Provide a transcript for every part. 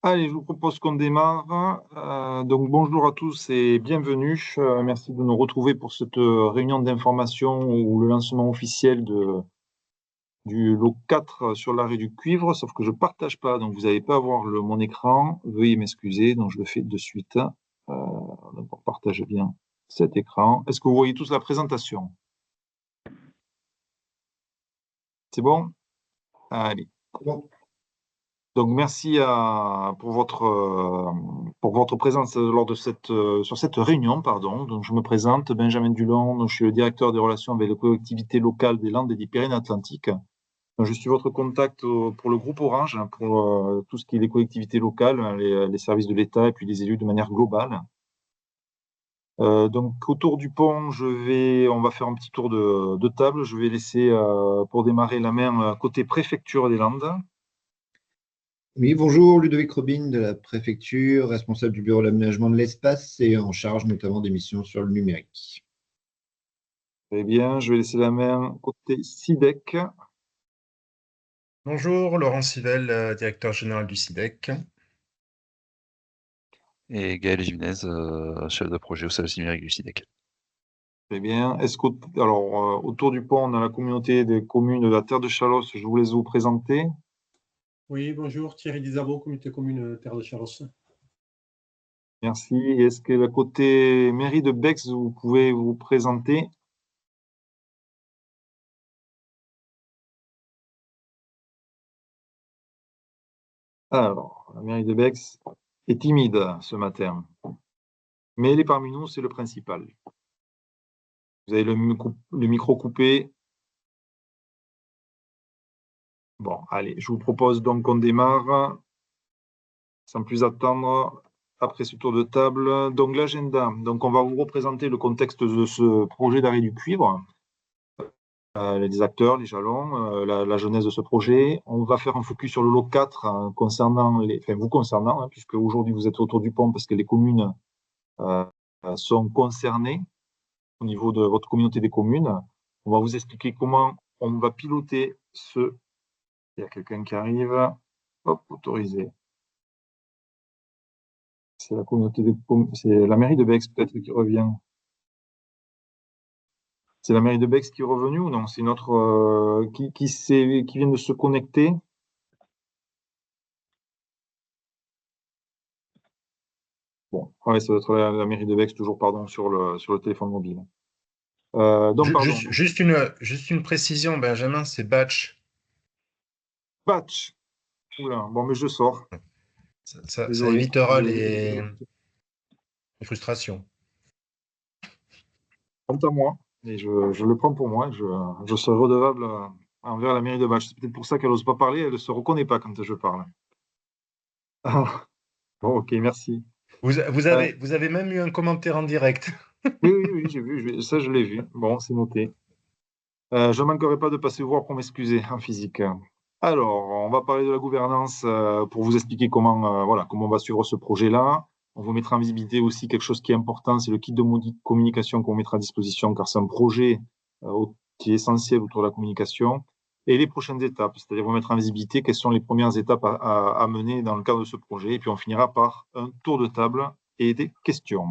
Allez, je vous propose qu'on démarre. Donc, bonjour à tous et bienvenue. Merci de nous retrouver pour cette réunion d'information ou le lancement officiel du lot 4 sur l'arrêt du cuivre, sauf que je ne partage pas, donc vous n'allez pas voir mon écran. Veuillez m'excuser, donc je le fais de suite. Donc on partage bien cet écran. Est-ce que vous voyez tous la présentation? C'est bon? Allez. Bon. Donc, merci pour votre présence sur cette réunion. Pardon. Donc, je me présente, Benjamin Dulon, donc, je suis le directeur des relations avec les collectivités locales des Landes et des Pyrénées-Atlantiques. Je suis votre contact pour le groupe Orange, pour tout ce qui est les collectivités locales, les services de l'État et puis les élus de manière globale. Donc, autour du pont, on va faire un petit tour de table. Je vais laisser, pour démarrer, la main côté préfecture des Landes. Oui, bonjour, Ludovic Robin de la préfecture, responsable du bureau de l'aménagement de l'espace et en charge notamment des missions sur le numérique. Très bien, je vais laisser la main côté SIDEC. Bonjour, Laurent Civelle, directeur général du SIDEC. Et Gaël Jimenez, chef de projet au service numérique du SIDEC. Très bien. Alors, autour du pont, on a la communauté des communes de la Terre de Chalosse. Je vous laisse vous présenter. Oui, bonjour, Thierry Desarbeaux, communauté commune Terre de Chalosse. Merci. Est-ce que la côté mairie de Bex, vous pouvez vous présenter? Alors, la mairie de Bex est timide ce matin, mais elle est parmi nous, c'est le principal. Vous avez le micro coupé. Bon, allez, je vous propose donc qu'on démarre sans plus attendre. Après ce tour de table, donc l'agenda. Donc, on va vous représenter le contexte de ce projet d'arrêt du cuivre, les acteurs, les jalons, la genèse de ce projet. On va faire un focus sur le lot 4 vous concernant, puisque aujourd'hui vous êtes autour du pont parce que les communes sont concernées au niveau de votre communauté des communes. On va vous expliquer comment on va piloter ce. Il y a quelqu'un qui arrive. Hop, autorisé. C'est la communauté des communes. C'est la mairie de Bex peut-être qui revient. C'est la mairie de Bex qui est revenue ou non? C'est une autre qui vient de se connecter. Bon, ouais, ça doit être la mairie de Bex, toujours, pardon, sur le téléphone mobile. Donc, pardon. Juste une précision, Benjamin, c'est batch. Batch. Oula, bon, mais je sors. Ça Désolé. évitera les frustrations. Quant à moi, et je le prends pour moi, je serai redevable envers la mairie de Batch. C'est peut-être pour ça qu'elle n'ose pas parler, elle ne se reconnaît pas quand je parle. Bon, ok, merci. Vous avez même eu un commentaire en direct. Oui, j'ai vu, ça je l'ai vu. Bon, c'est noté. Je ne manquerai pas de passer vous voir pour m'excuser en physique. Alors, on va parler de la gouvernance pour vous expliquer comment on va suivre ce projet-là. On vous mettra en visibilité aussi quelque chose qui est important, c'est le kit de communication qu'on mettra à disposition, car c'est un projet qui est essentiel autour de la communication. Et les prochaines étapes, c'est-à-dire vous mettre en visibilité quelles sont les premières étapes à mener dans le cadre de ce projet. Et puis on finira par un tour de table et des questions.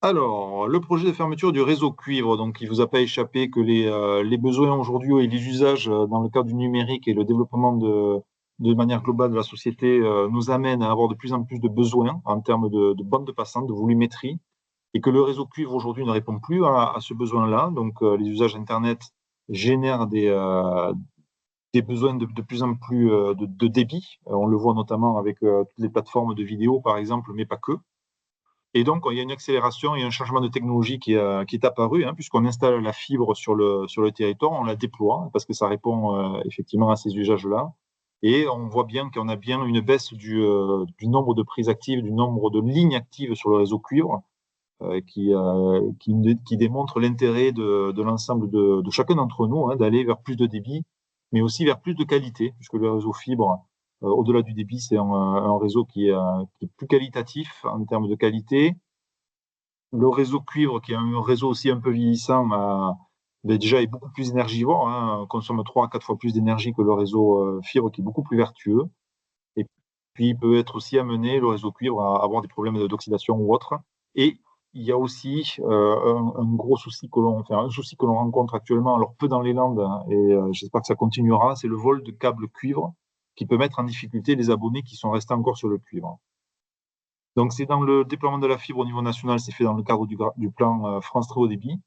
Alors, le projet de fermeture du réseau cuivre, donc il ne vous a pas échappé que les besoins aujourd'hui et les usages dans le cadre du numérique et le développement de manière globale de la société nous amènent à avoir de plus en plus de besoins en termes de bande passante, de volumétrie, et que le réseau cuivre aujourd'hui ne répond plus à ce besoin-là. Donc, les usages Internet génèrent des besoins de plus en plus de débit. On le voit notamment avec toutes les plateformes de vidéo, par exemple, mais pas que. Et donc, il y a une accélération et un changement de technologie qui est apparu, puisqu'on installe la fibre sur le territoire, on la déploie, parce que ça répond effectivement à ces usages-là. Et on voit bien qu'on a bien une baisse du nombre de prises actives, du nombre de lignes actives sur le réseau cuivre, qui démontre l'intérêt de l'ensemble de chacun d'entre nous d'aller vers plus de débit, mais aussi vers plus de qualité, puisque le réseau fibre, au-delà du débit, c'est un réseau qui est plus qualitatif en termes de qualité. Le réseau cuivre, qui est un réseau aussi un peu vieillissant, déjà est beaucoup plus énergivore, hein, consomme 3 à 4 fois plus d'énergie que le réseau fibre qui est beaucoup plus vertueux. Et puis, il peut être aussi amené, le réseau cuivre, à avoir des problèmes d'oxydation ou autre. Et il y a aussi un gros souci un souci que l'on rencontre actuellement, alors peu dans les Landes, et j'espère que ça continuera, c'est le vol de câbles cuivre qui peut mettre en difficulté les abonnés qui sont restés encore sur le cuivre. Donc, c'est dans le déploiement de la fibre au niveau national, c'est fait dans le cadre du plan France Très Haut Débit.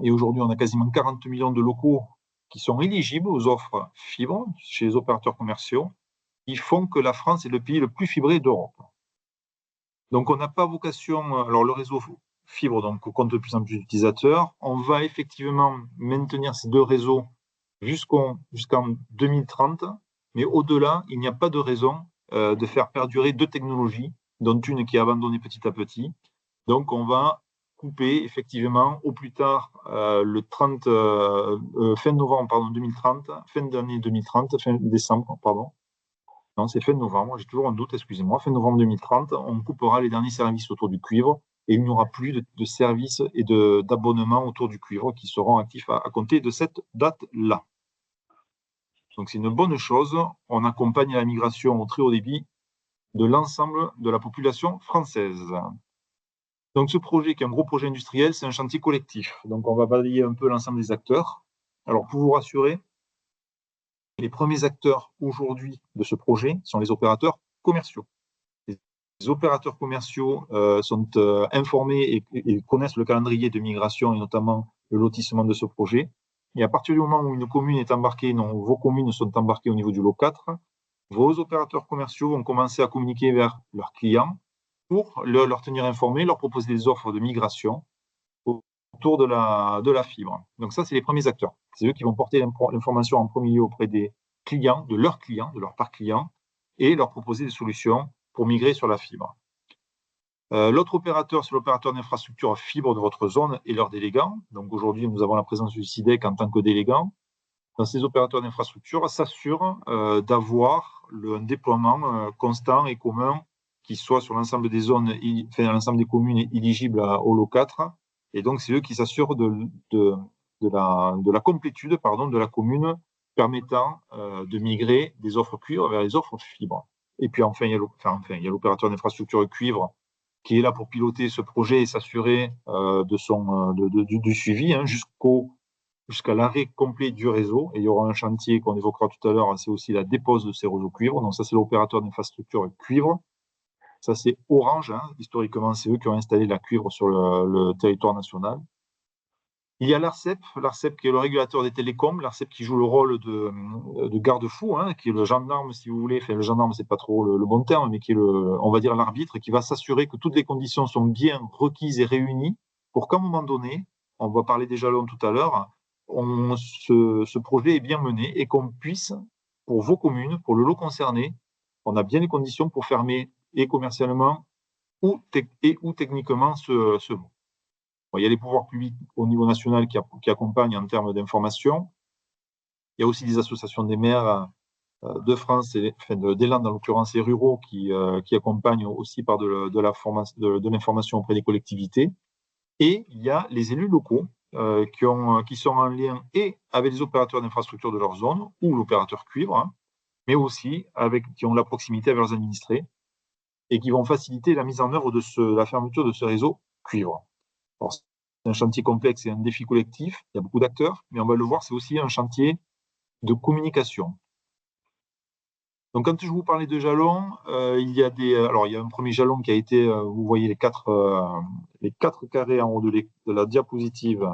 Et aujourd'hui, on a quasiment 40 millions de locaux qui sont éligibles aux offres fibre chez les opérateurs commerciaux, qui font que la France est le pays le plus fibré d'Europe. Donc, on n'a pas vocation, alors le réseau fibre donc, compte de plus en plus d'utilisateurs. On va effectivement maintenir ces deux réseaux jusqu'en 2030, mais au-delà, il n'y a pas de raison de faire perdurer deux technologies, dont une qui est abandonnée petit à petit. Donc, on va couper effectivement au plus tard fin novembre 2030, fin d'année 2030, fin décembre, pardon. Non, c'est fin novembre, j'ai toujours un doute, excusez-moi. Fin novembre 2030, on coupera les derniers services autour du cuivre et il n'y aura plus de services et d'abonnements autour du cuivre qui seront actifs à compter de cette date-là. Donc c'est une bonne chose. On accompagne la migration au très haut débit de l'ensemble de la population française. Donc ce projet, qui est un gros projet industriel, c'est un chantier collectif. Donc on va balayer un peu l'ensemble des acteurs. Alors pour vous rassurer, les premiers acteurs aujourd'hui de ce projet sont les opérateurs commerciaux. Les opérateurs commerciaux sont informés et connaissent le calendrier de migration et notamment le lotissement de ce projet. Et à partir du moment où une commune est embarquée, vos communes sont embarquées au niveau du lot 4, vos opérateurs commerciaux vont commencer à communiquer vers leurs clients pour leur tenir informés, leur proposer des offres de migration autour de la fibre. Donc ça, c'est les premiers acteurs. C'est eux qui vont porter l'information en premier lieu auprès des clients, de leurs parcs clients, et leur proposer des solutions pour migrer sur la fibre. L'autre opérateur, c'est l'opérateur d'infrastructure fibre de votre zone et leurs délégants. Donc aujourd'hui, nous avons la présence du SIDEC en tant que délégant. Dans ces opérateurs d'infrastructure, s'assurent d'avoir un déploiement constant et commun qui soit sur l'ensemble des zones, l'ensemble des communes éligibles au lot 4. Et donc, c'est eux qui s'assurent de la complétude de la commune permettant de migrer des offres cuivre vers les offres fibre. Et puis enfin, il y a l'opérateur d'infrastructure cuivre qui est là pour piloter ce projet et s'assurer du suivi jusqu'à l'arrêt complet du réseau. Et il y aura un chantier qu'on évoquera tout à l'heure, c'est aussi la dépose de ces réseaux cuivre. Donc ça, c'est l'opérateur d'infrastructure cuivre. Ça, c'est Orange. Historiquement, c'est eux qui ont installé la cuivre sur le territoire national. Il y a l'ARCEP qui est le régulateur des télécoms, l'ARCEP qui joue le rôle de garde-fou, qui est le gendarme, si vous voulez. Enfin, le gendarme, c'est pas trop le bon terme, mais qui est on va dire l'arbitre, qui va s'assurer que toutes les conditions sont bien requises et réunies pour qu'à un moment donné, on va parler des jalons tout à l'heure, ce projet est bien mené et qu'on puisse, pour vos communes, pour le lot concerné, on a bien les conditions pour fermer et commercialement ou techniquement ce lot. Bon, il y a les pouvoirs publics au niveau national qui accompagnent en termes d'information. Il y a aussi des associations des maires de France, des Landes en l'occurrence, et ruraux qui accompagnent aussi par de l'information auprès des collectivités. Et il y a les élus locaux qui sont en lien et avec les opérateurs d'infrastructure de leur zone ou l'opérateur cuivre, mais aussi qui ont la proximité avec leurs administrés et qui vont faciliter la mise en œuvre de la fermeture de ce réseau cuivre. Alors, c'est un chantier complexe et un défi collectif, il y a beaucoup d'acteurs, mais on va le voir, c'est aussi un chantier de communication. Donc, quand je vous parlais de jalons, il y a un premier jalon qui a été, vous voyez les quatre carrés en haut de la diapositive.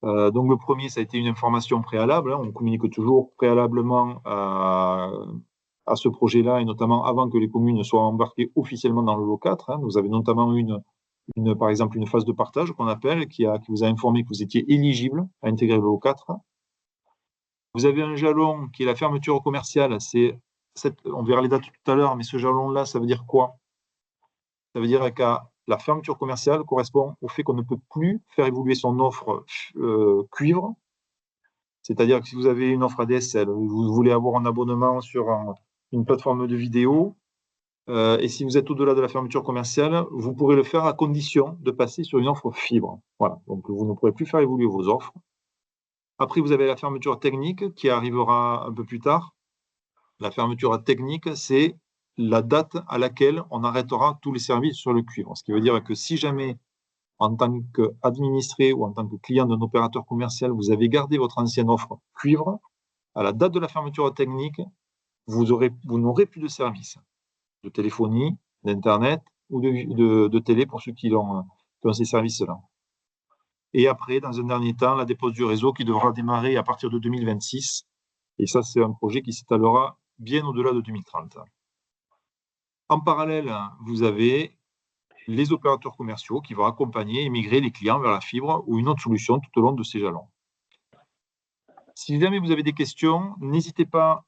Donc, le premier, ça a été une information préalable. On communique toujours préalablement à ce projet-là, et notamment avant que les communes soient embarquées officiellement dans le lot 4. Vous avez notamment par exemple, une phase de partage qu'on appelle, qui vous a informé que vous étiez éligible à intégrer le lot 4. Vous avez un jalon qui est la fermeture commerciale. On verra les dates tout à l'heure, mais ce jalon-là, ça veut dire quoi? Ça veut dire que la fermeture commerciale correspond au fait qu'on ne peut plus faire évoluer son offre cuivre. C'est-à-dire que si vous avez une offre ADSL, vous voulez avoir un abonnement sur une plateforme de vidéo, et si vous êtes au-delà de la fermeture commerciale, vous pourrez le faire à condition de passer sur une offre fibre. Voilà. Donc, vous ne pourrez plus faire évoluer vos offres. Après, vous avez la fermeture technique qui arrivera un peu plus tard. La fermeture technique, c'est la date à laquelle on arrêtera tous les services sur le cuivre. Ce qui veut dire que si jamais, en tant qu'administré ou en tant que client d'un opérateur commercial, vous avez gardé votre ancienne offre cuivre, à la date de la fermeture technique, vous n'aurez plus de service de téléphonie, d'Internet ou de télé pour ceux qui ont ces services-là. Et après, dans un dernier temps, la dépose du réseau qui devra démarrer à partir de 2026. Et ça, c'est un projet qui s'étalera bien au-delà de 2030. En parallèle, vous avez les opérateurs commerciaux qui vont accompagner et migrer les clients vers la fibre ou une autre solution tout au long de ces jalons. Si jamais vous avez des questions, n'hésitez pas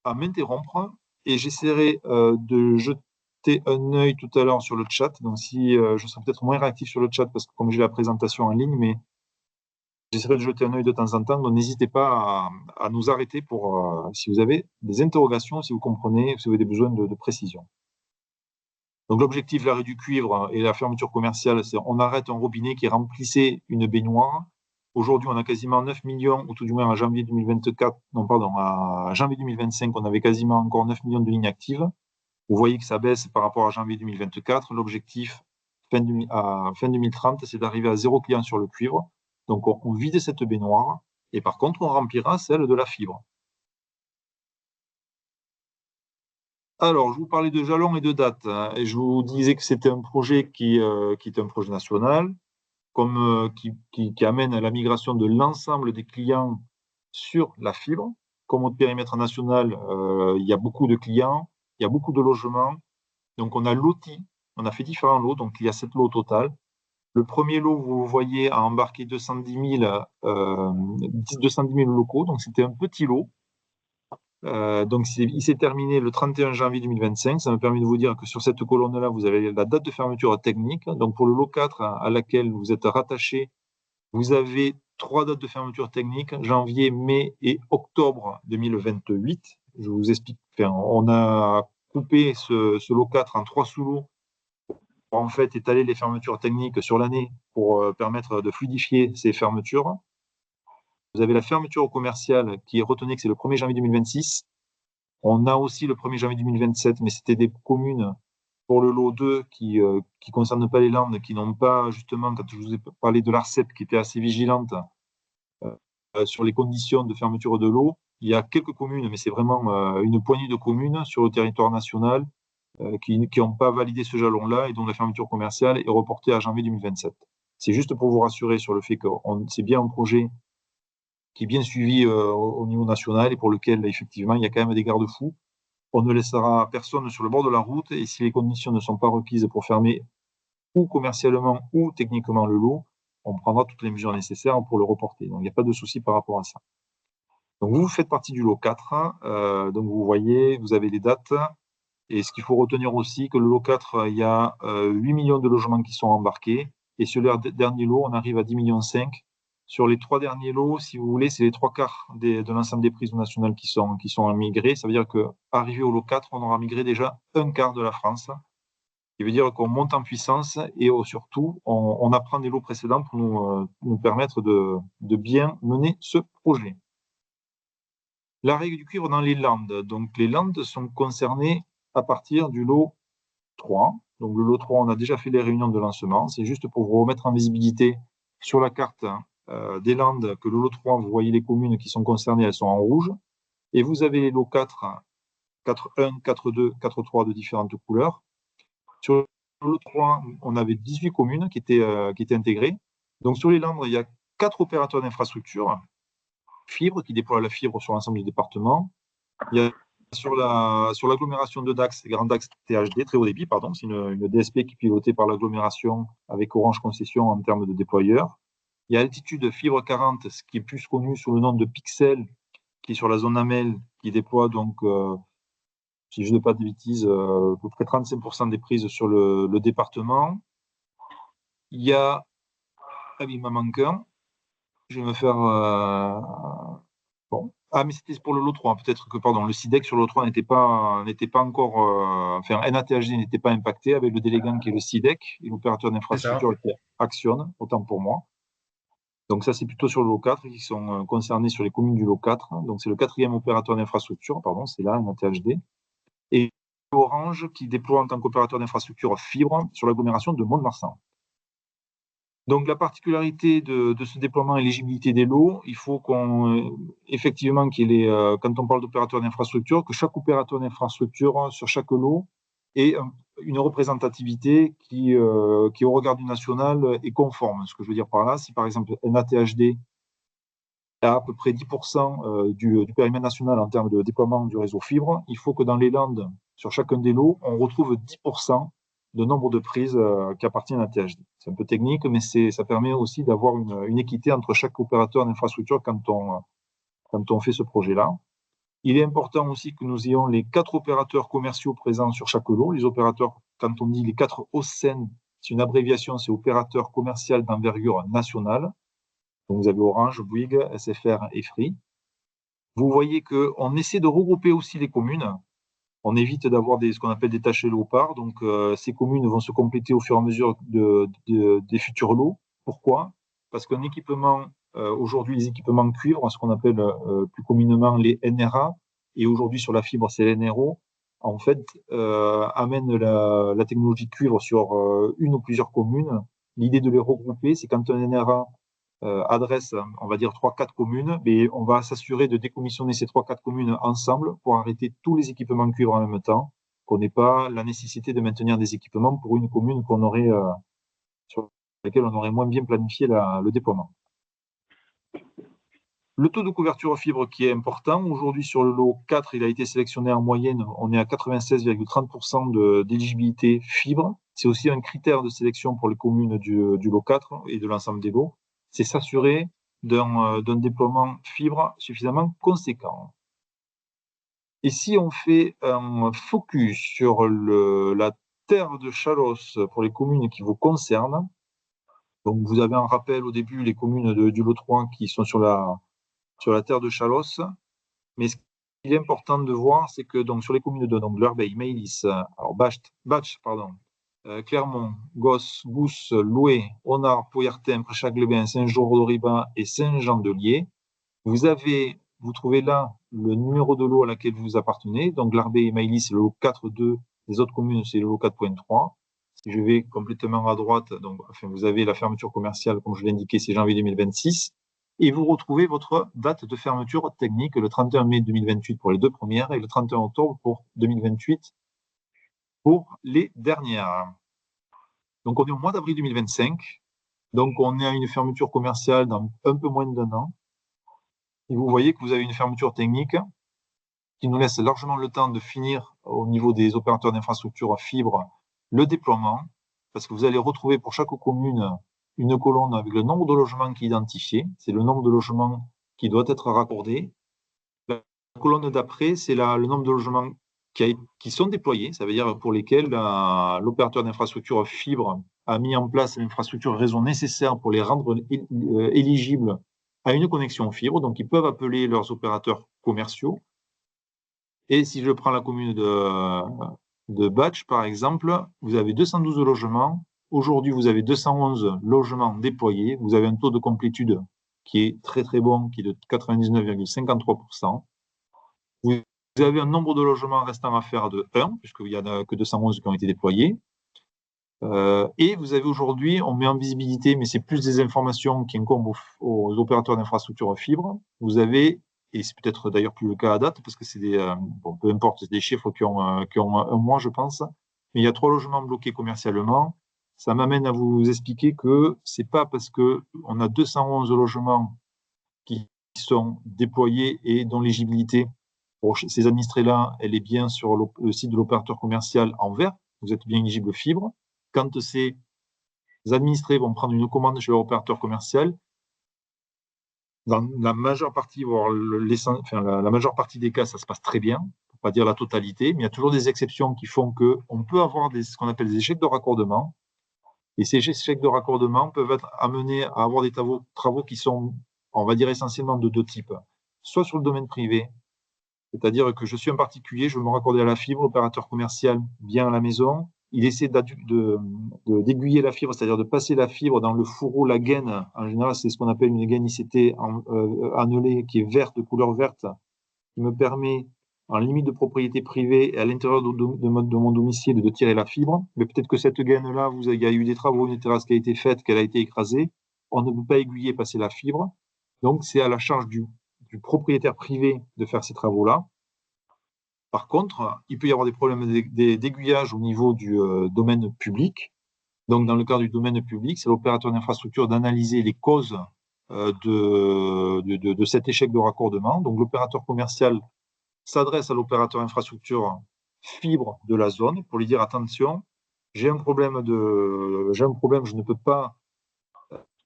à m'interrompre et j'essaierai de jeter un œil tout à l'heure sur le chat. Donc, si je serai peut-être moins réactif sur le chat parce que comme j'ai la présentation en ligne, mais j'essaierai de jeter un œil de temps en temps. Donc, n'hésitez pas à nous arrêter pour si vous avez des interrogations, si vous comprenez, si vous avez des besoins de précision. Donc, l'objectif de l'arrêt du cuivre et la fermeture commerciale, c'est on arrête un robinet qui remplissait une baignoire. Aujourd'hui, on a quasiment 9 millions, ou tout du moins à janvier 2024, non, pardon, à janvier 2025, on avait quasiment encore 9 millions de lignes actives. Vous voyez que ça baisse par rapport à janvier 2024. L'objectif, à fin 2030, c'est d'arriver à 0 client sur le cuivre. Donc, on vide cette baignoire et par contre, on remplira celle de la fibre. Alors, je vous parlais de jalons et de dates, hein, et je vous disais que c'était un projet qui est un projet national, qui amène à la migration de l'ensemble des clients sur la fibre. Comme au périmètre national, il y a beaucoup de clients, il y a beaucoup de logements. Donc, on a loti, on a fait différents lots, donc il y a 7 lots au total. Le premier lot, vous voyez, a embarqué 210 000 locaux, donc c'était un petit lot. Donc, il s'est terminé le 31 janvier 2025. Ça me permet de vous dire que sur cette colonne-là, vous avez la date de fermeture technique. Donc, pour le lot 4 à laquelle vous êtes rattaché, vous avez 3 dates de fermeture technique, janvier, mai et octobre 2028. Je vous explique. Enfin, on a coupé ce lot 4 en 3 sous-lots pour en fait étaler les fermetures techniques sur l'année pour permettre de fluidifier ces fermetures. Vous avez la fermeture commerciale qui est retenue que c'est le 1er janvier 2026. On a aussi le 1er janvier 2027, mais c'était des communes pour le lot 2 qui ne concernent pas les Landes, qui n'ont pas, justement, quand je vous ai parlé de l'ARCEP, qui était assez vigilante sur les conditions de fermeture de l'eau. Il y a quelques communes, mais c'est vraiment une poignée de communes sur le territoire national qui n'ont pas validé ce jalon-là et dont la fermeture commerciale est reportée à janvier 2027. C'est juste pour vous rassurer sur le fait que c'est bien un projet qui est bien suivi au niveau national et pour lequel, effectivement, il y a quand même des garde-fous. On ne laissera personne sur le bord de la route et si les conditions ne sont pas requises pour fermer ou commercialement ou techniquement le lot, on prendra toutes les mesures nécessaires pour le reporter. Donc, il n'y a pas de souci par rapport à ça. Donc, vous faites partie du lot 4. Donc, vous voyez, vous avez les dates. Et ce qu'il faut retenir aussi, que le lot 4, il y a 8 millions de logements qui sont embarqués. Et sur le dernier lot, on arrive à 10,5 millions. Sur les 3 derniers lots, si vous voulez, c'est les 3/4 de l'ensemble des prises nationales qui sont migrées. Ça veut dire qu'arrivé au lot 4, on aura migré déjà 1/4 de la France. Ce qui veut dire qu'on monte en puissance et surtout, on apprend des lots précédents pour nous permettre de bien mener ce projet. La règle du cuivre dans les Landes. Donc, les Landes sont concernées à partir du lot 3. Donc, le lot 3, on a déjà fait les réunions de lancement. C'est juste pour vous remettre en visibilité sur la carte des Landes que le lot 3, vous voyez les communes qui sont concernées, elles sont en rouge. Et vous avez les lots 4, 4.1, 4.2, 4.3 de différentes couleurs. Sur le lot 3, on avait 18 communes qui étaient intégrées. Donc, sur les Landes, il y a 4 opérateurs d'infrastructure fibre qui déploient la fibre sur l'ensemble du département. Il y a sur l'agglomération de Dax, Grand Dax THD, très haut débit, pardon, c'est une DSP qui est pilotée par l'agglomération avec Orange Concession en termes de déployeurs. Il y a Altitude Fibre 40, ce qui est plus connu sous le nom de Pixel, qui est sur la zone AMEL, qui déploie donc, si je ne dis pas de bêtises, à peu près 35% des prises sur le département. Il y a, il m'en manque un. Je vais me faire. Bon. Ah, mais c'était pour le lot 3. Peut-être que, pardon, le SIDEC sur le lot 3 n'était pas encore. Enfin, NATHD n'était pas impacté avec le délégant qui est le SIDEC et l'opérateur d'infrastructure qui actionne, autant pour moi. Donc ça, c'est plutôt sur le lot 4 qui sont concernés sur les communes du lot 4. Donc c'est le 4e opérateur d'infrastructure, pardon, c'est là, un ATHD. Et Orange qui déploie en tant qu'opérateur d'infrastructure fibre sur l'agglomération de Mont-de-Marsan. Donc la particularité de ce déploiement et l'éligibilité des lots, il faut effectivement qu'il y ait, quand on parle d'opérateur d'infrastructure, que chaque opérateur d'infrastructure sur chaque lot ait une représentativité qui au regard du national est conforme. Ce que je veux dire par là, si par exemple un ATHD a à peu près 10% du périmètre national en termes de déploiement du réseau fibre, il faut que dans les Landes, sur chacun des lots, on retrouve 10% de nombre de prises qui appartiennent à THD. C'est un peu technique, mais ça permet aussi d'avoir une équité entre chaque opérateur d'infrastructure quand on fait ce projet-là. Il est important aussi que nous ayons les 4 opérateurs commerciaux présents sur chaque lot. Les opérateurs, quand on dit les 4 OSEN, c'est une abréviation, c'est opérateur commercial d'envergure nationale. Donc vous avez Orange, Bouygues, SFR et Free. Vous voyez qu'on essaie de regrouper aussi les communes. On évite d'avoir ce qu'on appelle des tâches léopards. Donc ces communes vont se compléter au fur et à mesure des futurs lots. Pourquoi? Parce qu'un équipement, aujourd'hui les équipements cuivre, ce qu'on appelle plus communément les NRA, et aujourd'hui sur la fibre c'est l'NRO, en fait amène la technologie cuivre sur une ou plusieurs communes. L'idée de les regrouper, c'est quand un NRA adresse, on va dire, 3-4 communes, mais on va s'assurer de décommissionner ces 3-4 communes ensemble pour arrêter tous les équipements cuivre en même temps, qu'on n'ait pas la nécessité de maintenir des équipements pour une commune sur laquelle on aurait moins bien planifié le déploiement. Le taux de couverture fibre qui est important, aujourd'hui sur le lot 4, il a été sélectionné en moyenne, on est à 96,30% d'éligibilité fibre. C'est aussi un critère de sélection pour les communes du lot 4 et de l'ensemble des lots. C'est s'assurer d'un déploiement fibre suffisamment conséquent. Et si on fait un focus sur la terre de Chalosse pour les communes qui vous concernent, donc vous avez un rappel au début, les communes du lot 3 qui sont sur la terre de Chalosse, mais ce qui est important de voir, c'est que donc, sur les communes de L'Herbeil, Maillis, Batch, Clermont, Gosse, Gousse, Loué, Onard, Poyertin, Préchac-les-Bains, Saint-Jean-d'Oriba et Saint-Jean-de-Lier. Vous trouvez là le numéro de lot à laquelle vous appartenez. Donc L'Herbeil et Maillis, c'est le lot 4.2. Les autres communes, c'est le lot 4.3. Si je vais complètement à droite, donc, vous avez la fermeture commerciale, comme je l'ai indiqué, c'est janvier 2026. Et vous retrouvez votre date de fermeture technique, le 31 mai 2028 pour les deux premières et le 31 octobre pour 2028 pour les dernières. Donc, on est au mois d'avril 2025. Donc, on est à une fermeture commerciale dans un peu moins d'un an. Et vous voyez que vous avez une fermeture technique qui nous laisse largement le temps de finir au niveau des opérateurs d'infrastructure fibre le déploiement, parce que vous allez retrouver pour chaque commune une colonne avec le nombre de logements qui est identifié. C'est le nombre de logements qui doit être raccordé. La colonne d'après, c'est le nombre de logements qui sont déployés, ça veut dire pour lesquels l'opérateur d'infrastructure fibre a mis en place l'infrastructure réseau nécessaire pour les rendre éligibles à une connexion fibre. Donc, ils peuvent appeler leurs opérateurs commerciaux. Et si je prends la commune de Batch, par exemple, vous avez 212 logements. Aujourd'hui, vous avez 211 logements déployés. Vous avez un taux de complétude qui est très, très bon, qui est de 99,53%. Vous avez un nombre de logements restant à faire de 1, puisqu'il n'y en a que 211 qui ont été déployés. Et vous avez aujourd'hui, on met en visibilité, mais c'est plus des informations qui incombent aux opérateurs d'infrastructure fibre. Vous avez, et c'est peut-être d'ailleurs plus le cas à date, parce que c'est peu importe, c'est des chiffres qui ont un mois, je pense, mais il y a 3 logements bloqués commercialement. Ça m'amène à vous expliquer que c'est pas parce qu'on a 211 logements qui sont déployés et dont l'éligibilité pour ces administrés-là, elle est bien sur le site de l'opérateur commercial en vert. Vous êtes bien éligible fibre. Quand ces administrés vont prendre une commande chez leur opérateur commercial, dans la majeure partie, voire la majeure partie des cas, ça se passe très bien, pour pas dire la totalité, mais il y a toujours des exceptions qui font qu'on peut avoir ce qu'on appelle des échecs de raccordement. Et ces échecs de raccordement peuvent être amenés à avoir des travaux qui sont, on va dire, essentiellement de 2 types. Soit sur le domaine privé, c'est-à-dire que je suis un particulier, je veux me raccorder à la fibre, l'opérateur commercial vient à la maison, il essaie d'aiguiller la fibre, c'est-à-dire de passer la fibre dans le fourreau, la gaine. En général, c'est ce qu'on appelle une gaine ICT annelée, qui est verte, de couleur verte, qui me permet, en limite de propriété privée et à l'intérieur de mon domicile, de tirer la fibre. Mais peut-être que cette gaine-là, il y a eu des travaux, une terrasse qui a été faite, qu'elle a été écrasée. On ne peut pas aiguiller, passer la fibre. Donc, c'est à la charge du propriétaire privé de faire ces travaux-là. Par contre, il peut y avoir des problèmes d'aiguillage au niveau du domaine public. Donc, dans le cadre du domaine public, c'est l'opérateur d'infrastructure d'analyser les causes de cet échec de raccordement. Donc, l'opérateur commercial s'adresse à l'opérateur infrastructure fibre de la zone pour lui dire attention, j'ai un problème, je ne peux pas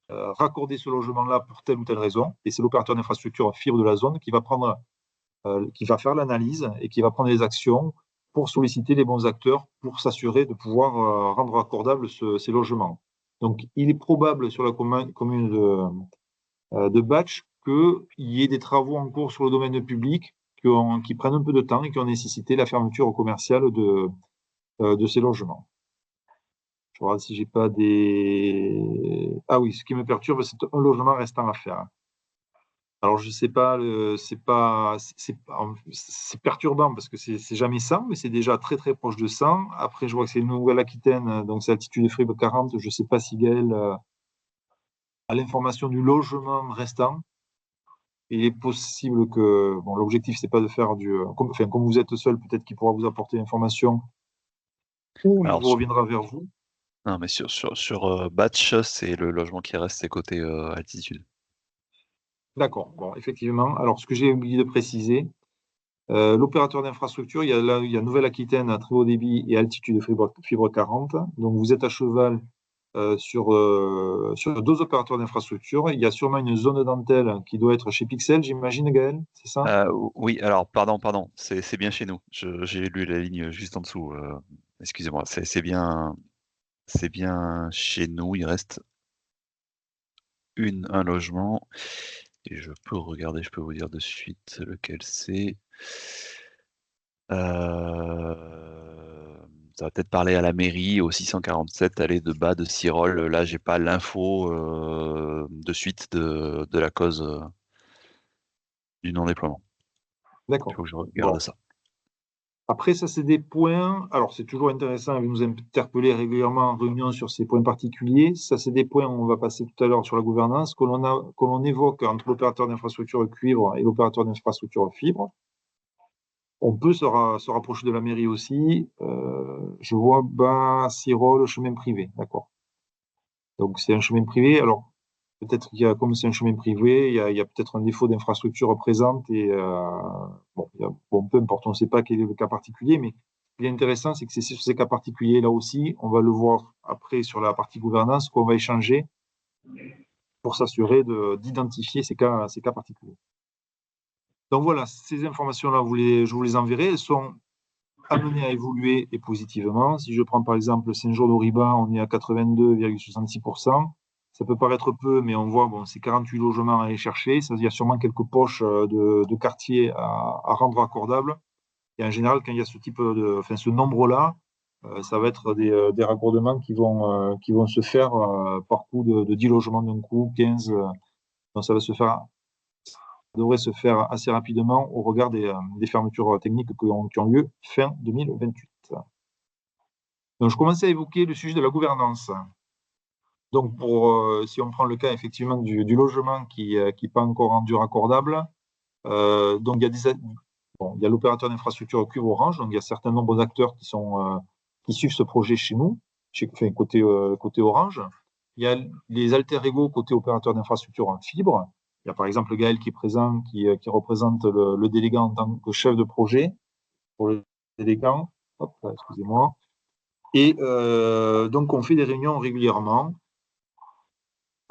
raccorder ce logement-là pour telle ou telle raison. Et c'est l'opérateur d'infrastructure fibre de la zone qui va faire l'analyse et qui va prendre les actions pour solliciter les bons acteurs pour s'assurer de pouvoir rendre accordables ces logements. Donc, il est probable sur la commune de Batch qu'il y ait des travaux en cours sur le domaine public qui prennent un peu de temps et qui ont nécessité la fermeture commerciale de ces logements. Je regarde si j'ai pas des... Ah oui, ce qui me perturbe, c'est un logement restant à faire. Alors, je sais pas, c'est perturbant parce que c'est jamais 100, mais c'est déjà très très proche de 100. Après, je vois que c'est une Nouvelle-Aquitaine, donc c'est altitude de Fribourg 40. Je sais pas si Gaël a l'information du logement restant. Il est possible que, bon, l'objectif c'est pas de faire comme vous êtes seul, peut-être qu'il pourra vous apporter l'information ou il vous reviendra vers vous. Non, mais sur Batch, c'est le logement qui reste, c'est côté altitude. D'accord. Bon, effectivement. Alors, ce que j'ai oublié de préciser, l'opérateur d'infrastructure, il y a Nouvelle-Aquitaine à très haut débit et altitude de fibre 40. Donc, vous êtes à cheval sur 2 opérateurs d'infrastructure. Il y a sûrement une zone dentelle qui doit être chez Pixel, j'imagine, Gaël, c'est ça? Oui, alors, pardon, c'est bien chez nous. J'ai lu la ligne juste en dessous. Excusez-moi, c'est bien chez nous. Il reste un logement. Et je peux regarder, je peux vous dire de suite lequel c'est. Ça va peut-être parler à la mairie, au 647, allée de bas de Cirol. Là, j'ai pas l'info de suite de la cause du non-déploiement. Il D'accord. faut que je regarde Bon. ça. Après, ça, c'est des points. Alors, c'est toujours intéressant de nous interpeller régulièrement en réunion sur ces points particuliers. Ça, c'est des points, on va passer tout à l'heure sur la gouvernance, que l'on évoque entre l'opérateur d'infrastructure cuivre et l'opérateur d'infrastructure fibre. On peut se rapprocher de la mairie aussi. Je vois Bas-Cirol, chemin privé. D'accord. Donc, c'est un chemin privé. Alors, peut-être qu'il y a, comme c'est un chemin privé, il y a peut-être un défaut d'infrastructure présente et peu importe, on ne sait pas quel est le cas particulier, mais ce qui est intéressant, c'est que c'est sur ces cas particuliers là aussi, on va le voir après sur la partie gouvernance, qu'on va échanger pour s'assurer d'identifier ces cas particuliers. Donc voilà, ces informations-là, je vous les enverrai, elles sont amenées à évoluer et positivement. Si je prends par exemple Saint-Jean-d'Auriba, on est à 82,66%. Ça peut paraître peu, mais on voit, bon, c'est 48 logements à aller chercher. Il y a sûrement quelques poches de quartiers à rendre accordables. Et en général, quand il y a ce nombre-là, ça va être des raccordements qui vont se faire par coup de 10 logements d'un coup, 15. Donc ça devrait se faire assez rapidement au regard des fermetures techniques qui ont lieu fin 2028. Donc je commençais à évoquer le sujet de la gouvernance. Donc, si on prend le cas effectivement du logement qui n'est pas encore rendu raccordable, donc il y a l'opérateur d'infrastructure cuivre Orange, donc il y a un certain nombre d'acteurs qui suivent ce projet chez nous, côté Orange. Il y a les alter ego côté opérateur d'infrastructure en fibre. Il y a par exemple Gaël qui est présent, qui représente le délégant en tant que chef de projet pour le délégant. Hop, excusez-moi. Et donc on fait des réunions régulièrement.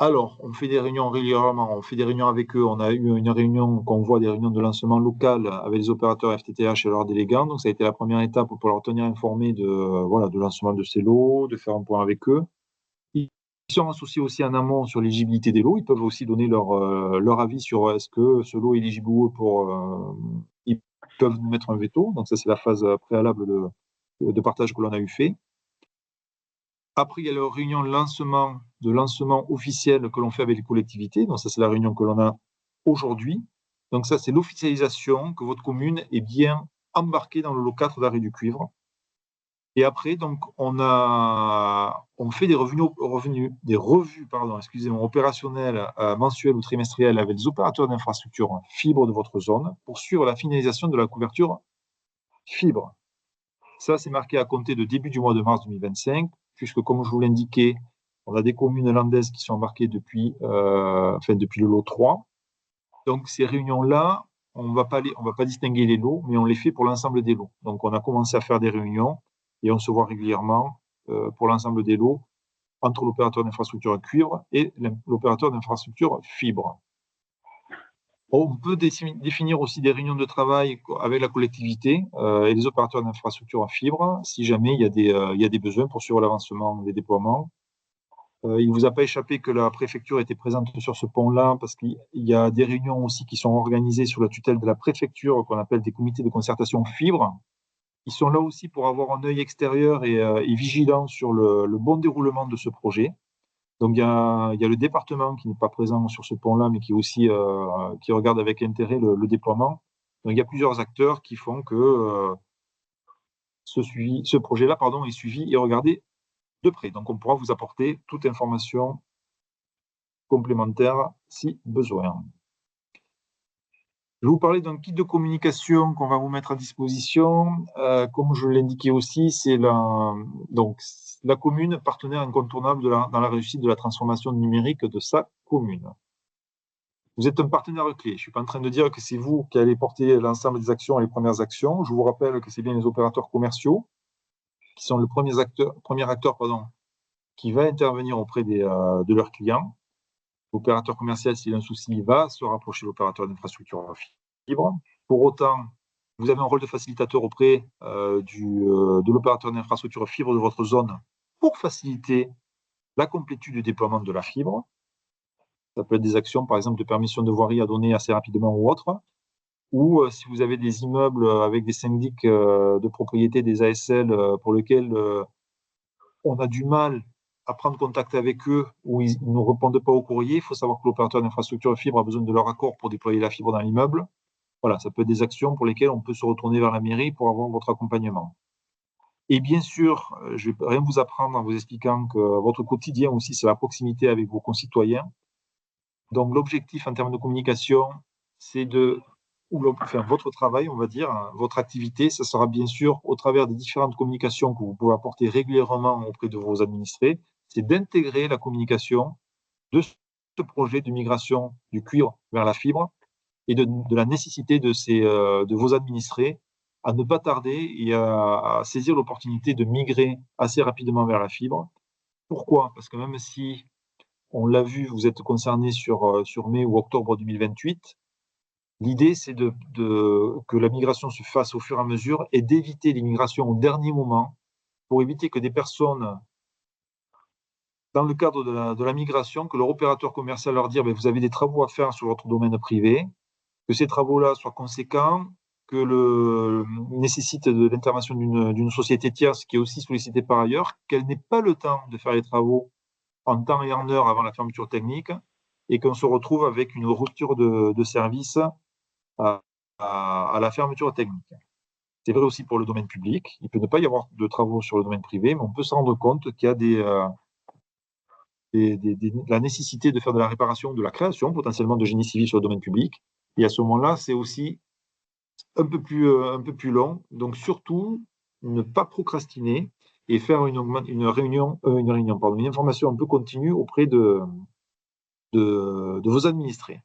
Alors, on fait des réunions régulièrement, on fait des réunions avec eux. On a eu une réunion, qu'on voit des réunions de lancement local avec les opérateurs FTTH et leurs délégants. Donc, ça a été la première étape pour leur tenir informés de lancement de ces lots, de faire un point avec eux. Ils sont associés aussi en amont sur l'éligibilité des lots. Ils peuvent aussi donner leur avis sur est-ce que ce lot est éligible ou ils peuvent nous mettre un veto. Donc, ça, c'est la phase préalable de partage que l'on a eu fait. Après, il y a la réunion de lancement officiel que l'on fait avec les collectivités. Donc, ça, c'est la réunion que l'on a aujourd'hui. Donc, ça, c'est l'officialisation que votre commune est bien embarquée dans le lot 4 d'arrêt du cuivre. Et après, donc, on fait des revues opérationnelles mensuelles ou trimestrielles avec les opérateurs d'infrastructure fibre de votre zone pour suivre la finalisation de la couverture fibre. Ça, c'est marqué à compter de début du mois de mars 2025, puisque, comme je vous l'indiquais, on a des communes landaises qui sont embarquées depuis le lot 3. Donc, ces réunions-là, on ne va pas distinguer les lots, mais on les fait pour l'ensemble des lots. Donc, on a commencé à faire des réunions et on se voit régulièrement pour l'ensemble des lots entre l'opérateur d'infrastructure cuivre et l'opérateur d'infrastructure fibre. On peut définir aussi des réunions de travail avec la collectivité et les opérateurs d'infrastructure fibre si jamais il y a des besoins pour suivre l'avancement des déploiements. Il ne vous a pas échappé que la préfecture était présente sur ce pont-là parce qu'il y a des réunions aussi qui sont organisées sous la tutelle de la préfecture qu'on appelle des comités de concertation fibre. Ils sont là aussi pour avoir un œil extérieur et vigilant sur le bon déroulement de ce projet. Donc, il y a le département qui n'est pas présent sur ce pont-là, mais qui aussi qui regarde avec intérêt le déploiement. Donc, il y a plusieurs acteurs qui font que ce projet-là est suivi et regardé de près. Donc, on pourra vous apporter toute information complémentaire si besoin. Je vais vous parler d'un kit de communication qu'on va vous mettre à disposition. Comme je l'indiquais aussi, c'est la commune partenaire incontournable dans la réussite de la transformation numérique de sa commune. Vous êtes un partenaire clé. Je ne suis pas en train de dire que c'est vous qui allez porter l'ensemble des actions et les premières actions. Je vous rappelle que c'est bien les opérateurs commerciaux qui sont le premier acteur qui va intervenir auprès de leurs clients. L'opérateur commercial, s'il a un souci, va se rapprocher de l'opérateur d'infrastructure fibre. Pour autant, vous avez un rôle de facilitateur auprès de l'opérateur d'infrastructure fibre de votre zone pour faciliter la complétude du déploiement de la fibre. Ça peut être des actions, par exemple, de permission de voirie à donner assez rapidement ou autre. Ou si vous avez des immeubles avec des syndics de propriété, des ASL, pour lesquels on a du mal à prendre contact avec eux ou ils ne répondent pas au courrier, il faut savoir que l'opérateur d'infrastructure fibre a besoin de leur accord pour déployer la fibre dans l'immeuble. Voilà, ça peut être des actions pour lesquelles on peut se retourner vers la mairie pour avoir votre accompagnement. Et bien sûr, je ne vais rien vous apprendre en vous expliquant que votre quotidien aussi, c'est la proximité avec vos concitoyens. Donc, l'objectif en termes de communication, c'est votre travail, on va dire, votre activité, ça sera bien sûr au travers des différentes communications que vous pouvez apporter régulièrement auprès de vos administrés, c'est d'intégrer la communication de ce projet de migration du cuivre vers la fibre et de la nécessité de vos administrés à ne pas tarder et à saisir l'opportunité de migrer assez rapidement vers la fibre. Pourquoi ? Parce que même si, on l'a vu, vous êtes concerné sur mai ou octobre 2028, l'idée, c'est que la migration se fasse au fur et à mesure et d'éviter l'immigration au dernier moment pour éviter que des personnes, dans le cadre de la migration, que leur opérateur commercial leur dise vous avez des travaux à faire sur votre domaine privé, que ces travaux-là soient conséquents, que nécessite de l'intervention d'une société tierce qui est aussi sollicitée par ailleurs, qu'elle n'ait pas le temps de faire les travaux en temps et en heure avant la fermeture technique et qu'on se retrouve avec une rupture de service à la fermeture technique. C'est vrai aussi pour le domaine public. Il peut ne pas y avoir de travaux sur le domaine privé, mais on peut se rendre compte qu'il y a la nécessité de faire de la réparation, de la création potentiellement de génie civil sur le domaine public. Et à ce moment-là, c'est aussi un peu plus long. Donc surtout, ne pas procrastiner et faire une information un peu continue auprès de vos administrés.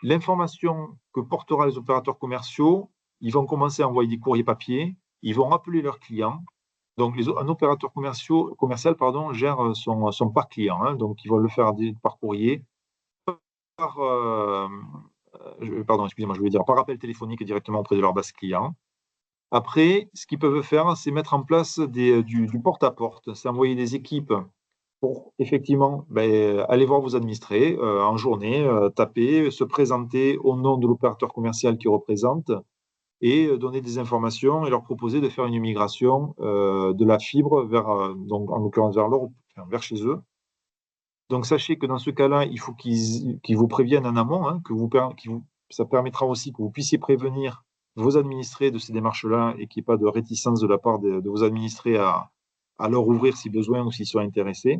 L'information que portera les opérateurs commerciaux, ils vont commencer à envoyer des courriers papier, ils vont appeler leurs clients. Donc, un opérateur commercial gère son parc client. Hein, donc, ils vont le faire par courrier, par appel téléphonique directement auprès de leur base client. Après, ce qu'ils peuvent faire, c'est mettre en place du porte-à-porte. C'est envoyer des équipes pour effectivement aller voir vos administrés en journée, taper, se présenter au nom de l'opérateur commercial qui représente et donner des informations et leur proposer de faire une migration de la fibre vers, donc en l'occurrence vers chez eux. Donc sachez que dans ce cas-là, il faut qu'ils vous préviennent en amont, hein, ça permettra aussi que vous puissiez prévenir vos administrés de ces démarches-là et qu'il n'y ait pas de réticence de la part de vos administrés à leur ouvrir si besoin ou s'ils sont intéressés.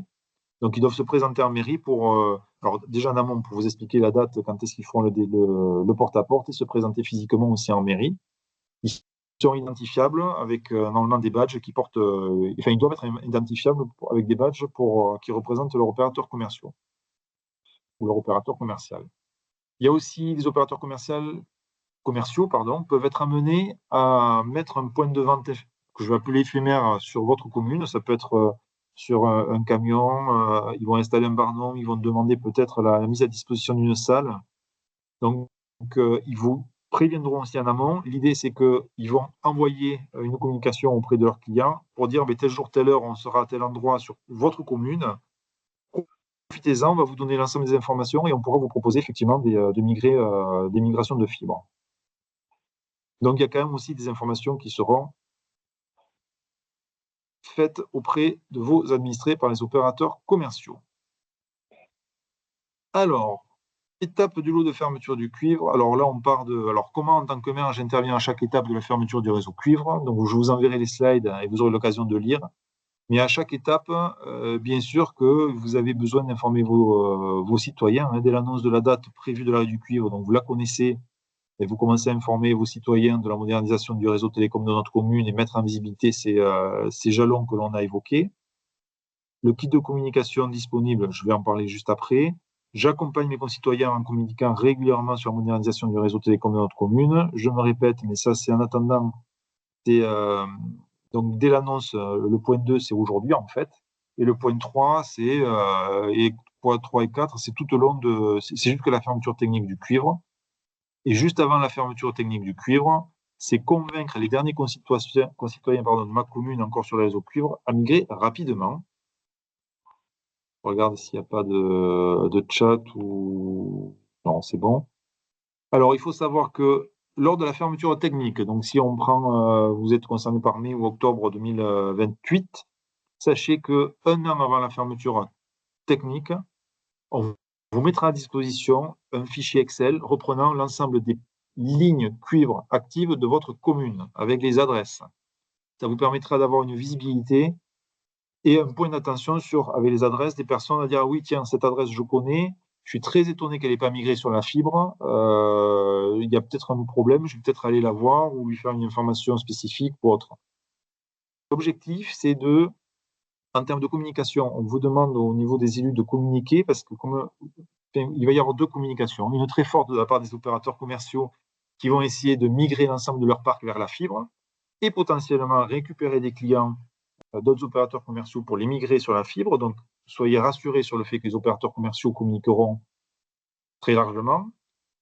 Donc ils doivent se présenter en mairie alors déjà en amont pour vous expliquer la date, quand est-ce qu'ils font le porte-à-porte, et se présenter physiquement aussi en mairie. Ils sont identifiables avec normalement des badges qui portent, enfin ils doivent être identifiables avec des badges qui représentent leurs opérateurs commerciaux ou leur opérateur commercial. Il y a aussi les opérateurs commerciaux peuvent être amenés à mettre un point de vente que je vais appeler éphémère sur votre commune. Ça peut être sur un camion, ils vont installer un barnum, ils vont demander peut-être la mise à disposition d'une salle. Donc ils vous préviendront aussi en amont. L'idée, c'est qu'ils vont envoyer une communication auprès de leurs clients pour dire tel jour, telle heure, on sera à tel endroit sur votre commune. Profitez-en, on va vous donner l'ensemble des informations et on pourra vous proposer effectivement des migrations de fibres. Donc il y a quand même aussi des informations qui seront faites auprès de vos administrés par les opérateurs commerciaux. Alors, étape du lot de fermeture du cuivre. Alors là, on part de comment en tant que maire j'interviens à chaque étape de la fermeture du réseau cuivre. Donc je vous enverrai les slides et vous aurez l'occasion de lire. Mais à chaque étape, bien sûr que vous avez besoin d'informer vos citoyens dès l'annonce de la date prévue de l'arrêt du cuivre. Donc vous la connaissez et vous commencez à informer vos citoyens de la modernisation du réseau télécom de notre commune et mettre en visibilité ces jalons que l'on a évoqués. Le kit de communication disponible, je vais en parler juste après. J'accompagne mes concitoyens en communiquant régulièrement sur la modernisation du réseau télécom de notre commune. Je me répète, mais ça c'est en attendant. Donc dès l'annonce, le point 2, c'est aujourd'hui en fait. Et le point 3, et point 3 et 4, c'est tout au long c'est jusqu'à la fermeture technique du cuivre. Et juste avant la fermeture technique du cuivre, c'est convaincre les derniers concitoyens de ma commune encore sur le réseau cuivre à migrer rapidement. Je regarde s'il n'y a pas de chat ou... Non, c'est bon. Alors, il faut savoir que lors de la fermeture technique, donc si on prend, vous êtes concerné par mai ou octobre 2028, sachez qu'un an avant la fermeture technique, on vous mettra à disposition un fichier Excel reprenant l'ensemble des lignes cuivre actives de votre commune avec les adresses. Ça vous permettra d'avoir une visibilité et un point d'attention avec les adresses des personnes à dire oui, tiens, cette adresse je connais, je suis très étonné qu'elle n'ait pas migré sur la fibre, il y a peut-être un problème, je vais peut-être aller la voir ou lui faire une information spécifique ou autre. L'objectif, c'est en termes de communication, on vous demande au niveau des élus de communiquer parce que il va y avoir deux communications. Une très forte de la part des opérateurs commerciaux qui vont essayer de migrer l'ensemble de leur parc vers la fibre et potentiellement récupérer des clients d'autres opérateurs commerciaux pour les migrer sur la fibre. Donc, soyez rassurés sur le fait que les opérateurs commerciaux communiqueront très largement.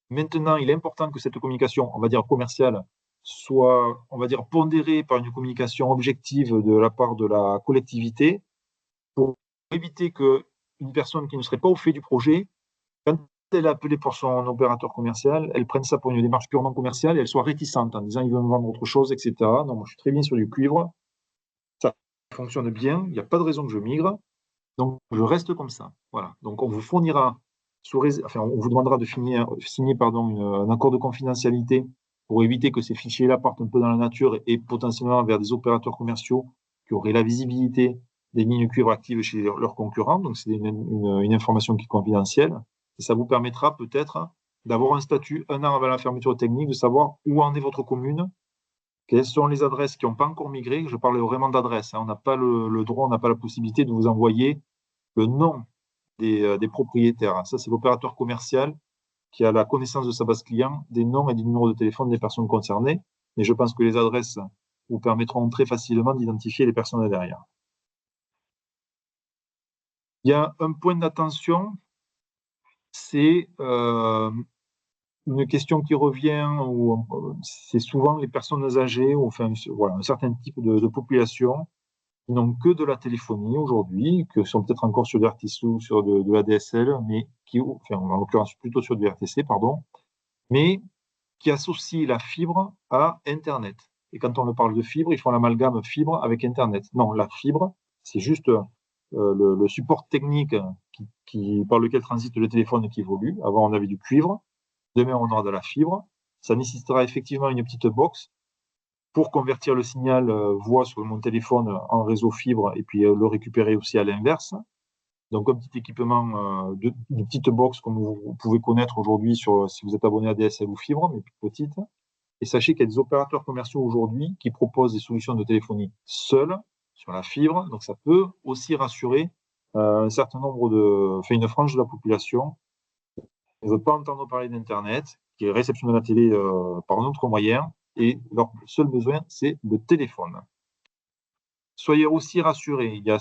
Maintenant, il est important que cette communication, on va dire commerciale, soit, on va dire, pondérée par une communication objective de la part de la collectivité pour éviter qu'une personne qui ne serait pas au fait du projet, quand elle est appelée pour son opérateur commercial, elle prenne ça pour une démarche purement commerciale et elle soit réticente en disant il veut me vendre autre chose, etc. Non, moi je suis très bien sur du cuivre, ça fonctionne bien, il n'y a pas de raison que je migre, donc je reste comme ça. Voilà. Donc on vous fournira, on vous demandera de signer un accord de confidentialité pour éviter que ces fichiers-là partent un peu dans la nature et potentiellement vers des opérateurs commerciaux qui auraient la visibilité des lignes cuivre actives chez leurs concurrents. Donc c'est une information qui est confidentielle. Et ça vous permettra peut-être d'avoir un statut un an avant la fermeture technique, de savoir où en est votre commune, quelles sont les adresses qui n'ont pas encore migré. Je parle vraiment d'adresses. On n'a pas le droit, on n'a pas la possibilité de vous envoyer le nom des propriétaires. Ça, c'est l'opérateur commercial qui a la connaissance de sa base client, des noms et des numéros de téléphone des personnes concernées. Et je pense que les adresses vous permettront très facilement d'identifier les personnes derrière. Il y a un point d'attention, c'est une question qui revient, c'est souvent les personnes âgées, ou enfin, voilà, un certain type de population qui n'ont que de la téléphonie aujourd'hui, qui sont peut-être encore sur du RTC ou sur de la DSL, mais en l'occurrence plutôt sur du RTC, pardon, mais qui associent la fibre à Internet. Et quand on parle de fibre, ils font l'amalgame fibre avec Internet. Non, la fibre, c'est juste le support technique par lequel transite le téléphone qui évolue. Avant, on avait du cuivre. Demain, on aura de la fibre. Ça nécessitera effectivement une petite box pour convertir le signal voix sur mon téléphone en réseau fibre et puis le récupérer aussi à l'inverse. Donc, un petit équipement de petite box comme vous pouvez connaître aujourd'hui si vous êtes abonné à DSL ou fibre, mais plus petite. Et sachez qu'il y a des opérateurs commerciaux aujourd'hui qui proposent des solutions de téléphonie seules sur la fibre. Donc, ça peut aussi rassurer un certain nombre une frange de la population qui ne veut pas entendre parler d'Internet, qui réceptionne la télé par un autre moyen, et leur seul besoin, c'est le téléphone. Soyez aussi rassurés, il y a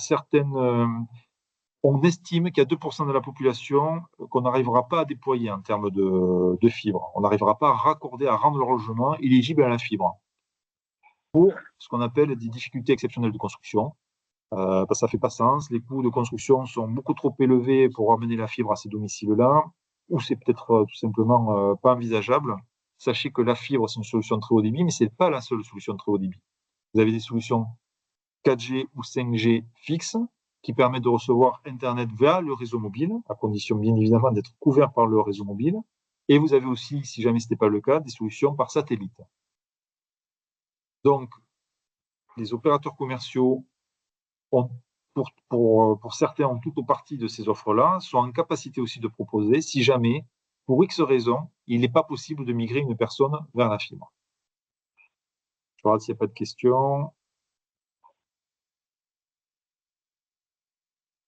on estime qu'il y a 2% de la population qu'on n'arrivera pas à déployer en termes de fibre. On n'arrivera pas à raccorder, à rendre leur logement éligible à la fibre. Pour ce qu'on appelle des difficultés exceptionnelles de construction. Parce que ça ne fait pas sens. Les coûts de construction sont beaucoup trop élevés pour amener la fibre à ces domiciles-là, ou c'est peut-être tout simplement pas envisageable. Sachez que la fibre, c'est une solution très haut débit, mais ce n'est pas la seule solution très haut débit. Vous avez des solutions 4G ou 5G fixes qui permettent de recevoir Internet via le réseau mobile, à condition bien évidemment d'être couvert par le réseau mobile. Et vous avez aussi, si jamais ce n'était pas le cas, des solutions par satellite. Donc, les opérateurs commerciaux, pour certains, en toute ou partie de ces offres-là, sont en capacité aussi de proposer, si jamais, pour X raisons, il n'est pas possible de migrer une personne vers la fibre. Je regarde s'il n'y a pas de questions.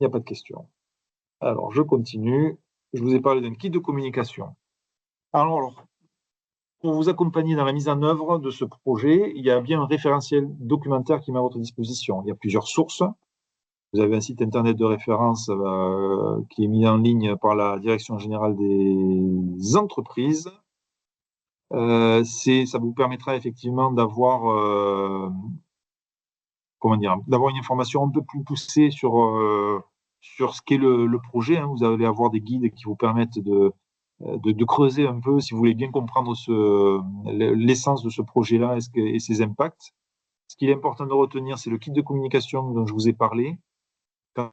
Il n'y a pas de questions. Alors, je continue. Je vous ai parlé d'un kit de communication. Alors, pour vous accompagner dans la mise en œuvre de ce projet, il y a bien un référentiel documentaire qui est à votre disposition. Il y a plusieurs sources. Vous avez un site internet de référence qui est mis en ligne par la Direction générale des entreprises. Ça vous permettra effectivement d'avoir une information un peu plus poussée sur ce qu'est le projet. Hein. Vous allez avoir des guides qui vous permettent de creuser un peu, si vous voulez bien comprendre l'essence de ce projet-là et ses impacts. Ce qu'il est important de retenir, c'est le kit de communication dont je vous ai parlé. Quand,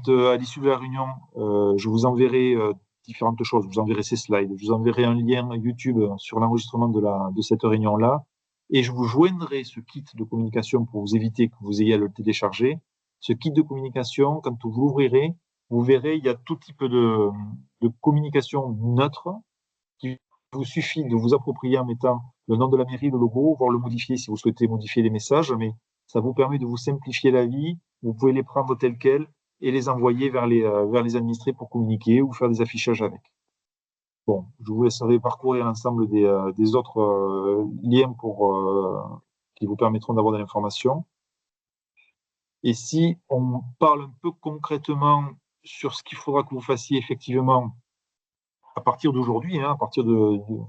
à l'issue de la réunion, je vous enverrai différentes choses. Je vous enverrai ces slides, je vous enverrai un lien YouTube sur l'enregistrement de cette réunion-là. Et je vous joindrai ce kit de communication pour vous éviter que vous ayez à le télécharger. Ce kit de communication, quand vous l'ouvrirez, vous verrez, il y a tout type de communication neutre qui vous suffit de vous approprier en mettant le nom de la mairie, le logo, voire le modifier si vous souhaitez modifier les messages, mais ça vous permet de vous simplifier la vie. Vous pouvez les prendre tels quels et les envoyer vers les administrés pour communiquer ou faire des affichages avec. Bon, je vous laisserai parcourir l'ensemble des autres liens qui vous permettront d'avoir de l'information. Et si on parle un peu concrètement sur ce qu'il faudra que vous fassiez effectivement à partir d'aujourd'hui, hein,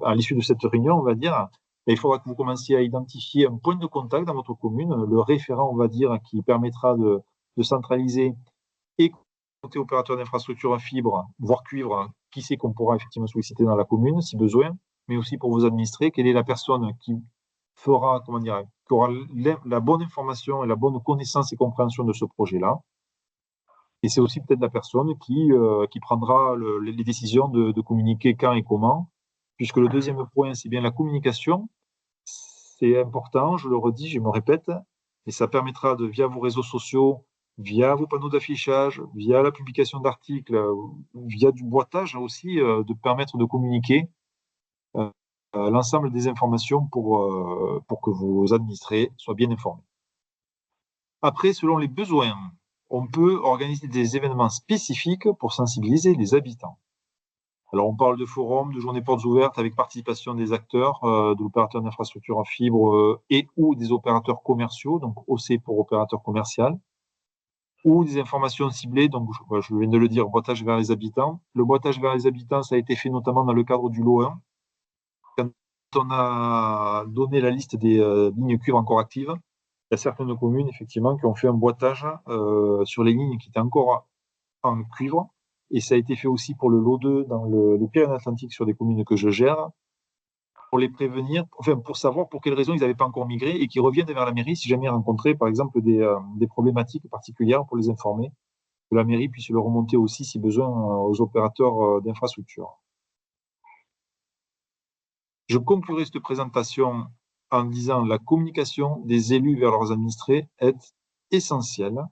à l'issue de cette réunion, on va dire, il faudra que vous commenciez à identifier un point de contact dans votre commune, le référent, on va dire, qui permettra de centraliser et côté opérateur d'infrastructure fibre, voire cuivre, qui c'est qu'on pourra effectivement solliciter dans la commune, si besoin, mais aussi pour vous administrer, quelle est la personne qui aura la bonne information et la bonne connaissance et compréhension de ce projet-là. Et c'est aussi peut-être la personne qui prendra les décisions de communiquer quand et comment, puisque le deuxième point, c'est bien la communication. C'est important, je le redis, je me répète, et ça permettra via vos réseaux sociaux, via vos panneaux d'affichage, via la publication d'articles, via du boitage aussi, de permettre de communiquer l'ensemble des informations pour que vos administrés soient bien informés. Après, selon les besoins, on peut organiser des événements spécifiques pour sensibiliser les habitants. Alors, on parle de forums, de journées portes ouvertes avec participation des acteurs, de l'opérateur d'infrastructure en fibre et ou des opérateurs commerciaux, donc OC pour opérateur commercial, ou des informations ciblées, donc je viens de le dire, boitage vers les habitants. Le boitage vers les habitants, ça a été fait notamment dans le cadre du lot 1. Quand on a donné la liste des lignes cuivre encore actives, il y a certaines communes, effectivement, qui ont fait un boitage sur les lignes qui étaient encore en cuivre. Et ça a été fait aussi pour le lot 2 dans les Pyrénées-Atlantiques sur des communes que je gère. pour les prévenir, enfin pour savoir pour quelles raisons ils n'avaient pas encore migré et qu'ils reviennent vers la mairie si jamais ils rencontraient par exemple des problématiques particulières pour les informer, que la mairie puisse le remonter aussi si besoin aux opérateurs d'infrastructure. Je conclurai cette présentation en disant la communication des élus vers leurs administrés est essentielle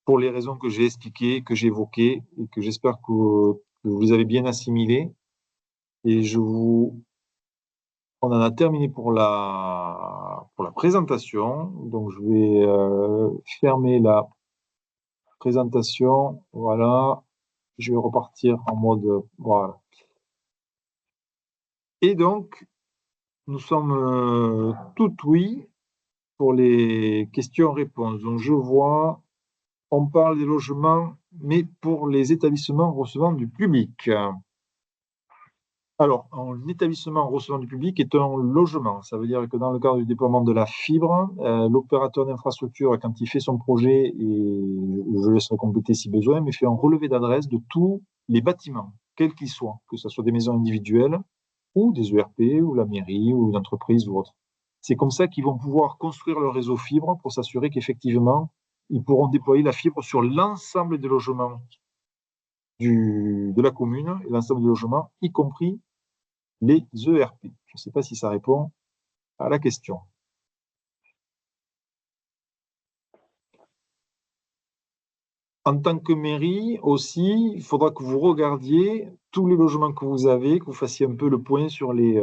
pour les raisons que j'ai expliquées, que j'ai évoquées et que j'espère que vous les avez bien assimilées. Et on en a terminé pour la présentation. Donc, je vais fermer la présentation. Voilà. Je vais repartir en mode... Voilà. Et donc, nous sommes tout oui pour les questions-réponses. Donc, je vois, on parle des logements, mais pour les établissements recevant du public. Alors, un établissement recevant du public est un logement. Ça veut dire que dans le cadre du déploiement de la fibre, l'opérateur d'infrastructure, quand il fait son projet, et je laisserai compléter si besoin, mais fait un relevé d'adresse de tous les bâtiments, quels qu'ils soient, que ce soit des maisons individuelles, ou des ERP, ou la mairie, ou une entreprise, ou autre. C'est comme ça qu'ils vont pouvoir construire leur réseau fibre pour s'assurer qu'effectivement, ils pourront déployer la fibre sur l'ensemble des logements de la commune, et l'ensemble des logements, y compris les ERP. Je ne sais pas si ça répond à la question. En tant que mairie aussi, il faudra que vous regardiez tous les logements que vous avez, que vous fassiez un peu le point sur les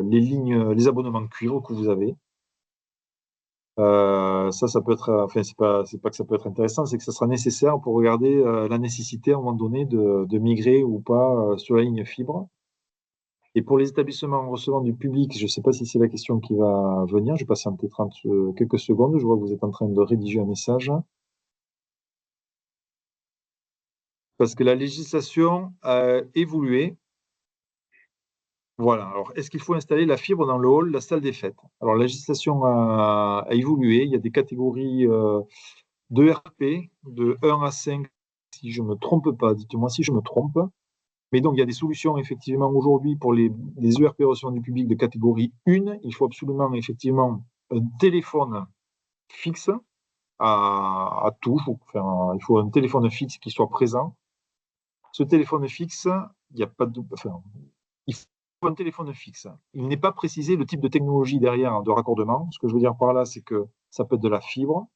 lignes, les abonnements cuivre que vous avez. Ça peut être, enfin, c'est pas que ça peut être intéressant, c'est que ça sera nécessaire pour regarder la nécessité à un moment donné de migrer ou pas sur la ligne fibre. Et pour les établissements recevant du public, je ne sais pas si c'est la question qui va venir, je vais patienter quelques secondes, je vois que vous êtes en train de rédiger un message. Parce que la législation a évolué. Voilà. Alors, est-ce qu'il faut installer la fibre dans le hall, la salle des fêtes? Alors, la législation a évolué. Il y a des catégories de RP, de 1 à 5, si je ne me trompe pas. Dites-moi si je me trompe. Mais donc, il y a des solutions, effectivement, aujourd'hui, pour les ERP recevant du public de catégorie 1. Il faut absolument, effectivement, un téléphone fixe à touche. Enfin, il faut un téléphone fixe qui soit présent. Ce téléphone fixe, il n'y a pas de... Enfin, il faut un téléphone fixe. Il n'est pas précisé le type de technologie derrière de raccordement. Ce que je veux dire par là, c'est que ça peut être de la fibre.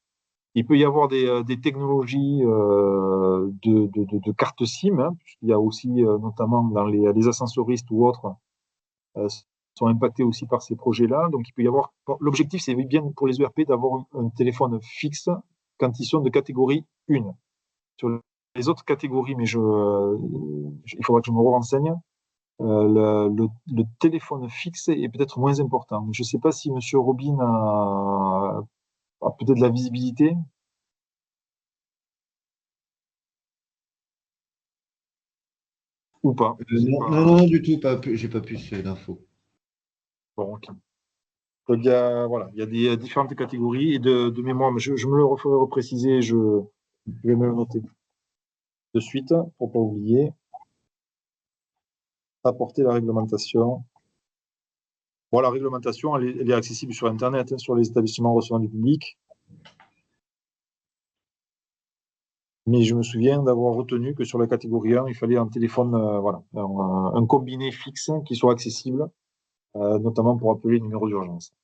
Il peut y avoir des technologies de carte SIM, hein, puisqu'il y a aussi, notamment dans les ascensoristes ou autres, sont impactés aussi par ces projets-là. Donc, il peut y avoir... L'objectif, c'est bien pour les ERP d'avoir un téléphone fixe quand ils sont de catégorie 1. Sur les autres catégories, mais il faudra que je me renseigne. Le téléphone fixe est peut-être moins important. Je ne sais pas si M. Robin a peut-être la visibilité. Ou pas. Non, du tout, j'ai pas plus d'infos. Bon, ok. Donc, il y a des différentes catégories et de mémoire, mais je me le referai repréciser, je vais me le noter de suite pour ne pas oublier. Apporter la réglementation. Bon, la réglementation, elle est accessible sur Internet, hein, sur les établissements recevant du public. Mais je me souviens d'avoir retenu que sur la catégorie 1, il fallait un téléphone, un combiné fixe qui soit accessible, notamment pour appeler le numéro d'urgence.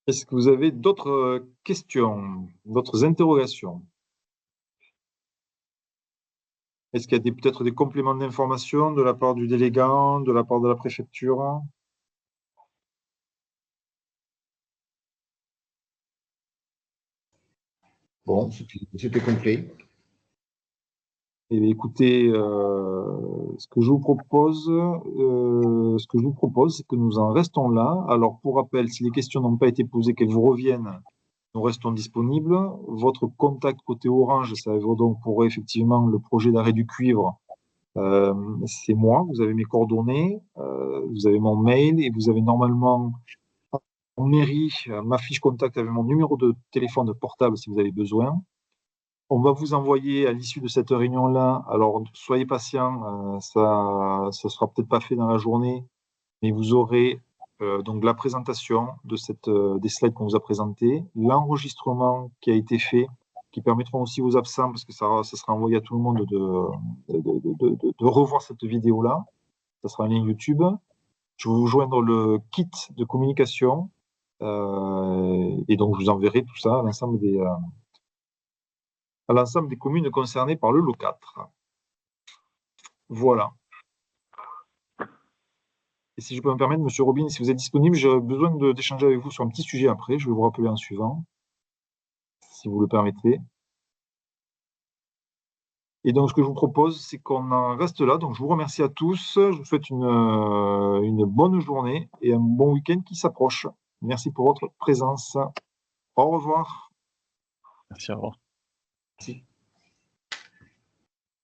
Est-ce que vous avez d'autres questions, d'autres interrogations? Est-ce qu'il y a peut-être des compléments d'information de la part du délégant, de la part de la préfecture? Bon, c'était complet. Eh bien, écoutez, ce que je vous propose, c'est que nous en restons là. Alors, pour rappel, si les questions n'ont pas été posées, qu'elles vous reviennent, nous restons disponibles. Votre contact côté Orange, ça vaut donc pour effectivement le projet d'arrêt du cuivre. C'est moi, vous avez mes coordonnées, vous avez mon mail et vous avez normalement en mairie ma fiche contact avec mon numéro de téléphone portable si vous avez besoin. On va vous envoyer à l'issue de cette réunion-là, alors soyez patients, ça ne sera peut-être pas fait dans la journée, mais vous aurez donc la présentation de des slides qu'on vous a présentés, l'enregistrement qui a été fait, qui permettront aussi aux absents, parce que ça sera envoyé à tout le monde, de revoir cette vidéo-là. Ça sera un lien YouTube. Je vais vous joindre le kit de communication, et donc je vous enverrai tout ça à l'ensemble des communes concernées par le lot 4. Voilà. Et si je peux me permettre, Monsieur Robin, si vous êtes disponible, j'ai besoin d'échanger avec vous sur un petit sujet après. Je vais vous rappeler en suivant, si vous le permettez. Et donc, ce que je vous propose, c'est qu'on en reste là. Donc, je vous remercie à tous. Je vous souhaite une bonne journée et un bon week-end qui s'approche. Merci pour votre présence. Au revoir. Merci, au revoir. Merci.